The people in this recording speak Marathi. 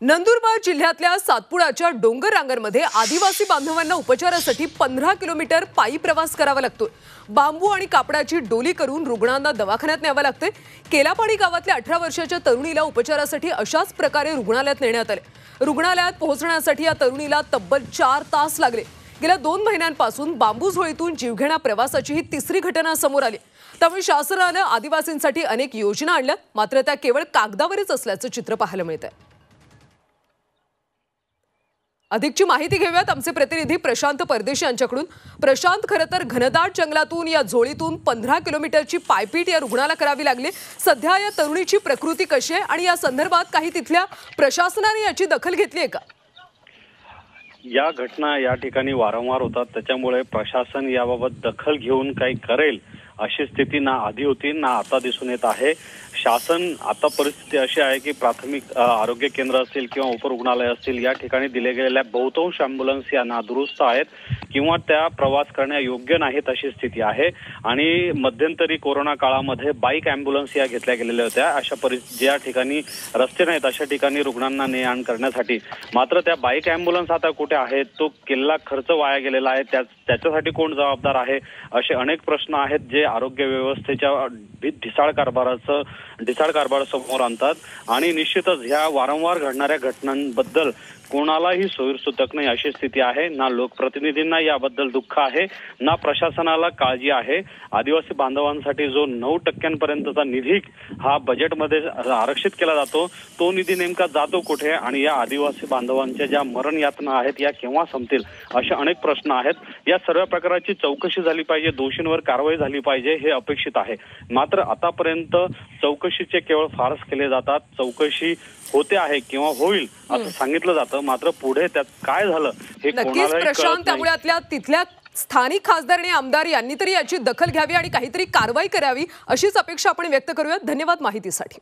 नंदुरबार जिल्ह्यातल्या सातपुडाच्या डोंगर रांगांमध्ये आदिवासी बांधवांना उपचारासाठी 15 किलोमीटर पायी प्रवास करावा लागतोय। बांबू आणि कापडाची डोली करून रुग्णांना दवाखान्यात न्यावं लागतंय। केलापाडी गावातल्या 18 वर्षाच्या तरुणीला उपचारासाठी अशाच प्रकारे रुग्णालयात नेण्यात आले। रुग्णालयात पोहोचण्यासाठी या तरुणीला तब्बल 4 तास लागले। गेल्या 2 महिन्यांपासून बांबू झोळीतून जीवघेण्या प्रवासाची ही तिसरी घटना समोर आली। त्यामुळे शासनाने आदिवासींसाठी अनेक योजना आणल्या, मात्र त्या केवळ कागदावरच असल्याचं चित्र पाहायला मिळतंय। अधिकची माहिती घेऊयात आमचे प्रतिनिधी प्रशांत परदेशी यांच्याकडून। प्रशांत, खरं तर घनदाट जंगलातून या झोळीतून 15 किलोमीटरची पायपीट या रुग्णाला करावी लागली। सध्या या तरुणीची प्रकृती कशी आहे आणि या संदर्भात काही तिथल्या प्रशासनाने याची दखल घेतली आहे का? या घटना या ठिकाणी वारंवार होतात, त्याच्यामुळे प्रशासन याबाबत दखल घेऊन काही करेल अशी स्थिती ना आधी होती ना आता दिसून येत आहे। शासन आता परिस्थिती अशी आहे की प्राथमिक आरोग्य केंद्र असतील किंवा उपरुग्णालय असतील या ठिकाणी दिले गेलेल्या बहुतांश ॲम्ब्युलन्स या नादुरुस्त आहेत किंवा त्या प्रवास करण्या योग्य नाहीत अशी स्थिती आहे। आणि मध्यंतरी कोरोना काळामध्ये बाईक ॲम्ब्युलन्स या घेतल्या गेलेल्या होत्या अशा ज्या ठिकाणी रस्ते नाहीत अशा ठिकाणी रुग्णांना ने आण करण्यासाठी। मात्र त्या बाईक ॲम्ब्युलन्स आता कुठे आहेत, तो केलेला खर्च वाया गेलेला आहे, त्याच्यासाठी कोण जबाबदार आहे असे अनेक प्रश्न आहेत जे आरोग्य व्यवस्थेच्या ढिसाळ कारभार समोर आणतात। आणि निश्चितच ह्या वारंवार घडणाऱ्या घटनांबद्दल कोणालाही सोयीसुतक नाही अशी स्थिती आहे। ना लोकप्रतिनिधींना याबद्दल दुःख आहे ना प्रशासनाला काळजी आहे। आदिवासी बांधवांसाठी जो 9% निधी हा बजेटमध्ये आरक्षित केला जातो, तो निधी नेमका जातो कुठे आणि या आदिवासी बांधवांच्या ज्या मरण यातना आहेत या केव्हा संपतील असे अनेक प्रश्न आहेत। या सर्व प्रकाराची चौकशी झाली पाहिजे, दोषींवर कारवाई झाली पाहिजे हे अपेक्षित आहे। मात्र आतापर्यंत चौकशीचे केवळ फार्स केले जातात, चौकशी होते आहे किंवा होईल असं सांगितलं जातं, मात्र पुढे त्यात काय झालं हे नक्कीच प्रशांत, त्यामुळे तिथल्या स्थानिक खासदार आणि आमदार यांनी तरी याची दखल घ्यावी आणि काहीतरी कारवाई करावी अशीच अपेक्षा आपण व्यक्त करूयात। धन्यवाद माहितीसाठी।